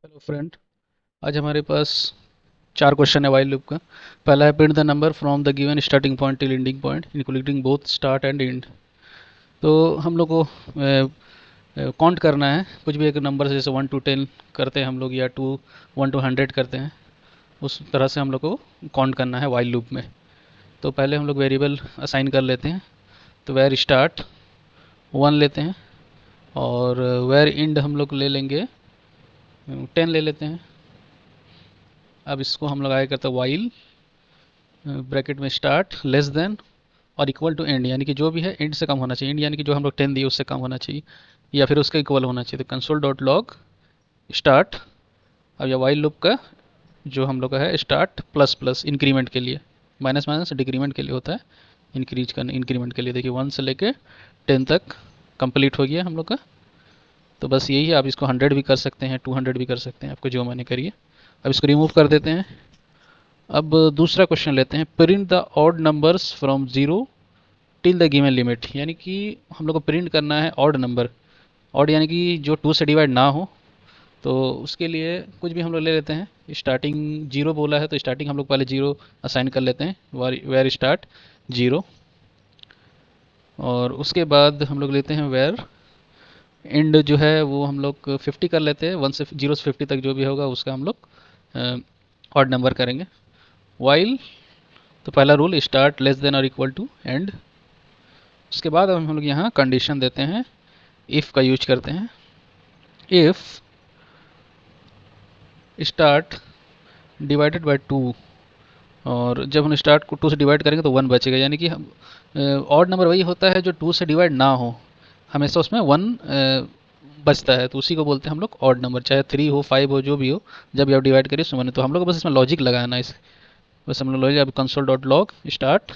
Hello friend. आज हमारे पास चार क्वेश्चन है वाइल लूप का। पहला है print the number from the given starting point till ending point including both start and and. तो हम लोग को काउंट करना है कुछ भी एक नंबर से, जैसे 1 to 10 करते हैं हम लोग, या 1 to 100 करते हैं। उस तरह से हम लोग को काउंट करना है वाइल लूप में। तो पहले हम लोग वेरिएबल असाइन कर लेते हैं। तो वेर स्टार्ट 1 लेते हैं, और वेर एंड हम लोग ले लेंगे 10 ले लेते हैं। अब इसको हम लोग आगे करते हैं वाइल ब्रैकेट में स्टार्ट लेस देन और इक्वल टू एंड, यानी कि जो भी है एंड से कम होना चाहिए। एंड यानी कि जो हम लोग 10 दिए उससे कम होना चाहिए या फिर उसका इक्वल होना चाहिए। तो कंसोल डॉट लॉग स्टार्ट। अब यह वाइल लूप का जो हम लोग का है स्टार्ट प्लस प्लस इंक्रीमेंट के लिए, माइनस माइनस डिक्रीमेंट के लिए होता है। इंक्रीज करने इंक्रीमेंट के लिए देखिए 1 से लेके 10 तक कंप्लीट हो गया हम लोग का। तो बस यही है। आप इसको 100 भी कर सकते हैं, 200 भी कर सकते हैं, आपको जो मैंने करिए। अब इसको रिमूव कर देते हैं। अब दूसरा क्वेश्चन लेते हैं, print the odd numbers from zero till the given limit. यानी कि हम लोग को प्रिंट करना है ऑड नंबर। ऑड यानी कि जो 2 से डिवाइड ना हो। तो उसके लिए कुछ भी हम लोग ले लेते हैं। स्टार्टिंग जीरो बोला है तो स्टार्टिंग हम लोग पहले जीरो असाइन कर लेते हैं, वेर स्टार्ट जीरो। और उसके बाद हम लोग लेते हैं वेर एंड जो है वो हम लोग 50 कर लेते हैं। 0 से 50 तक जो भी होगा उसका हम लोग ऑड नंबर करेंगे। वाइल तो पहला रूल स्टार्ट लेस देन और इक्वल टू एंड। उसके बाद हम लोग यहाँ कंडीशन देते हैं, इफ़ का यूज करते हैं। इफ़ स्टार्ट डिवाइडेड बाय 2, और जब हम स्टार्ट को 2 से डिवाइड करेंगे तो 1 बचेगा। यानी कि हम ऑड नंबर वही होता है जो 2 से डिवाइड ना हो, हमेशा उसमें 1 बचता है। तो उसी को बोलते हैं हम लोग ऑड नंबर, चाहे 3 हो 5 हो जो भी हो। जब भी आप डिवाइड करिए उसमें 1। तो हम लोग को बस इसमें लॉजिक लगाना है। इस बस हम लोग लॉजिक, अब कंसोल डॉट लॉग स्टार्ट,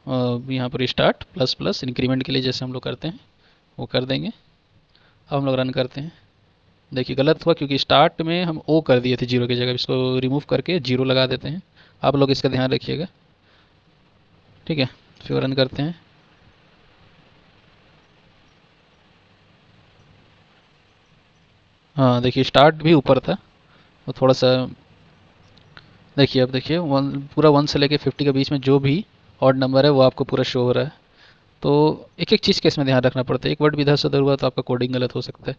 यहाँ पर स्टार्ट प्लस प्लस इंक्रीमेंट के लिए जैसे हम लोग करते हैं वो कर देंगे। अब हम लोग रन करते हैं। देखिए गलत हुआ क्योंकि स्टार्ट में हम ओ कर दिए थे जीरो की जगह। इसको रिमूव करके जीरो लगा देते हैं। आप लोग इसका ध्यान रखिएगा, ठीक है। फिर रन करते हैं। हाँ देखिए स्टार्ट भी ऊपर था, वो थोड़ा सा देखिए। अब देखिए पूरा 1 से लेके 50 के बीच में जो भी ऑड नंबर है वो आपको पूरा शो हो रहा है। तो एक एक चीज़ का इसमें ध्यान रखना पड़ता है। एक वर्ड भी इधर से उधर हुआ तो आपका कोडिंग गलत हो सकता है।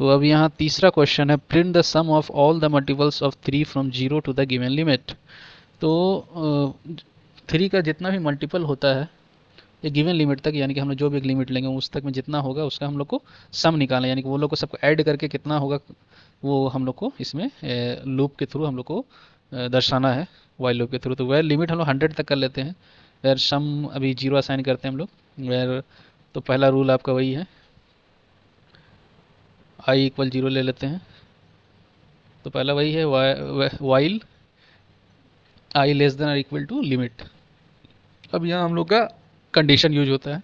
तो अब यहाँ तीसरा क्वेश्चन है, print the sum of all the multiples of 3 from zero to the given limit. तो 3 का जितना भी मल्टीपल होता है एक गिवन लिमिट तक, यानी कि हम लोग जो भी एक लिमिट लेंगे उस तक में जितना होगा उसका हम लोग को सम निकालना है। यानी कि वो लोग को सबको ऐड करके कितना होगा वो हम लोग को इसमें लूप के थ्रू हम लोग को दर्शाना है, वाइल लूप के थ्रू। तो वेर लिमिट हम लोग 100 तक कर लेते हैं। वेर सम अभी जीरो असाइन करते हैं हम लोग। वेर तो पहला रूल आपका वही है, आई इक्वल जीरो ले लेते हैं। तो पहला वही है, वाइल आई लेस देन और इक्वल टू लिमिट। अब यहाँ हम लोग का कंडीशन यूज होता है।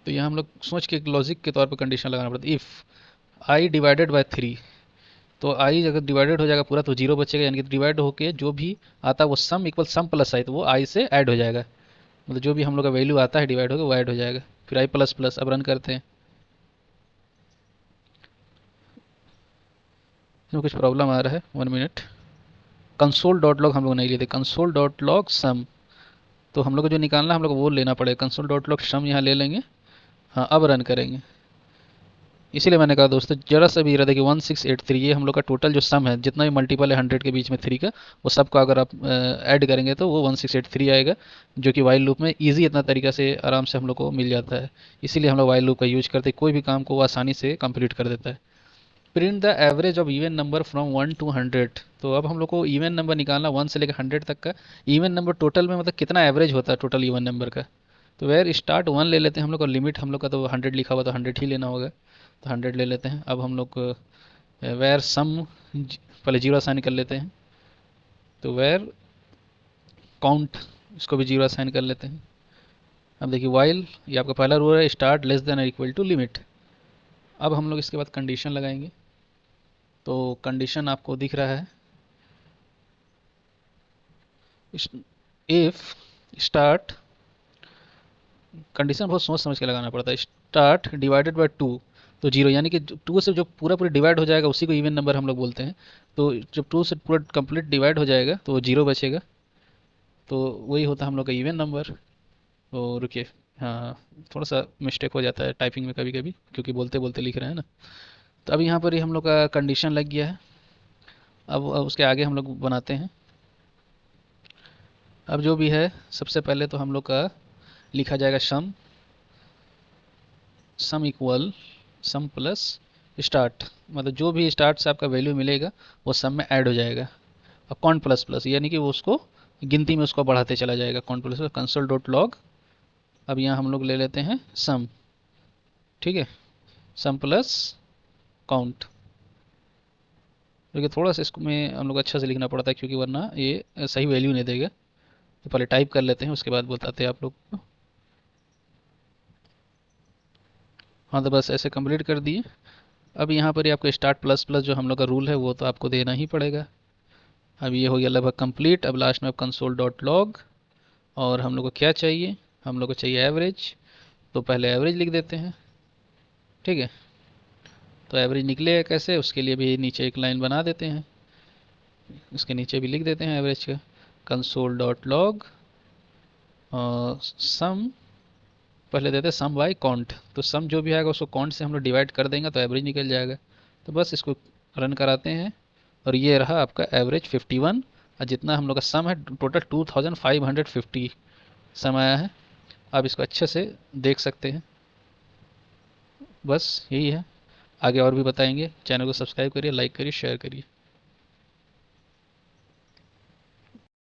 तो यहाँ हम लोग सोच के एक लॉजिक के तौर पर कंडीशन लगाना पड़ता है। इफ़ आई डिवाइडेड बाय 3, तो आई अगर डिवाइडेड हो जाएगा पूरा तो जीरो बचेगा। यानी कि डिवाइड होके जो भी आता है वो सम इक्वल सम प्लस आई, तो वो आई से ऐड हो जाएगा। मतलब जो भी हम लोग का वैल्यू आता है डिवाइड होकर वो ऐड हो जाएगा। फिर आई प्लस प्लस। अब रन करते हैं। इसमें कुछ प्रॉब्लम आ रहा है, 1 मिनट। कंसोल डॉट लॉग हम लोग नहीं लेते, कंसोल डॉट लॉग सम। तो हम लोग को जो निकालना है हम लोग को वो लेना पड़ेगा। कंसोल डॉट लॉग सम यहाँ ले लेंगे। हाँ अब रन करेंगे। इसीलिए मैंने कहा दोस्तों जरा सा भी इरादा कि 1683 ये हम लोग का टोटल जो सम है, जितना भी मल्टीपल है 100 के बीच में 3 का, वो सब का अगर आप ऐड करेंगे तो वो 1683 आएगा। जो कि वाइल लूप में इजी इतना तरीका से आराम से हम लोग को मिल जाता है। इसीलिए हम लोग वाइल लूप का यूज करते हैं, कोई भी काम को वो आसानी से कंप्लीट कर देता है। Print the average of even number from 1 to 100। तो अब हम लोग को इवन नंबर निकालना 1 से लेकर 100 तक का। इवन नंबर टोटल में मतलब कितना एवरेज होता है टोटल इवन नंबर का। तो वेर स्टार्ट 1 ले लेते हैं हम लोग, और लिमिट हम लोग का तो 100 लिखा हुआ तो 100 ही लेना होगा। तो 100 ले लेते हैं। अब हम लोग वेर सम पहले जीरो असाइन कर लेते हैं। तो वेर काउंट इसको भी जीरो असाइन कर लेते हैं। अब देखिए वाइल ये आपका पहला रूल है, start less than equal to limit. अब हम लोग इसके बाद कंडीशन लगाएंगे। तो कंडीशन आपको दिख रहा है, इफ स्टार्ट। कंडीशन बहुत सोच समझ के लगाना पड़ता है। स्टार्ट डिवाइडेड बाय 2 तो 0, यानी कि 2 से जो पूरा पूरा डिवाइड हो जाएगा उसी को इवन नंबर हम लोग बोलते हैं। तो जब 2 से पूरा कंप्लीट डिवाइड हो जाएगा तो 0 बचेगा, तो वही होता है हम लोग का इवन नंबर। तो रुकिए, हाँ थोड़ा सा मिस्टेक हो जाता है टाइपिंग में कभी कभी, क्योंकि बोलते बोलते लिख रहे हैं ना। तो अब यहाँ पर ही हम लोग का कंडीशन लग गया है। अब उसके आगे हम लोग बनाते हैं। अब जो भी है, सबसे पहले तो हम लोग का लिखा जाएगा sum, sum equal sum plus start, मतलब जो भी स्टार्ट से आपका वैल्यू मिलेगा वो सम में ऐड हो जाएगा। और कॉन्ट प्लस प्लस, यानी कि वो उसको गिनती में उसको बढ़ाते चला जाएगा, can't plus console dot log. अब यहाँ हम लोग ले लेते हैं सम, ठीक है, सम प्लस काउंट। क्योंकि थोड़ा सा इसमें हम लोग अच्छा से लिखना पड़ता है, क्योंकि वरना ये सही वैल्यू नहीं देगा। तो पहले टाइप कर लेते हैं, उसके बाद बताते हैं आप लोग को। हाँ तो बस ऐसे कंप्लीट कर दिए। अब यहाँ पर ही आपको स्टार्ट प्लस प्लस जो हम लोग का रूल है वो तो आपको देना ही पड़ेगा। अब ये हो गया लगभग कंप्लीट। अब लास्ट में कंसोल डॉट लॉग, और हम लोग को क्या चाहिए, हम लोग को चाहिए एवरेज। तो पहले एवरेज लिख देते हैं, ठीक है। तो एवरेज निकलेगा कैसे, उसके लिए भी नीचे एक लाइन बना देते हैं, इसके नीचे भी लिख देते हैं एवरेज का, कंसोल डॉट लॉग सम, पहले देते हैं सम बाय काउंट। तो सम जो भी आएगा उसको काउंट से हम लोग डिवाइड कर देंगे तो एवरेज निकल जाएगा। तो बस इसको रन कराते हैं, और ये रहा आपका एवरेज 51। और जितना हम लोग का सम है टोटल 2550 सम आया है। आप इसको अच्छे से देख सकते हैं। बस यही है, आगे और भी बताएंगे। चैनल को सब्सक्राइब करिए, लाइक करिए, शेयर करिए।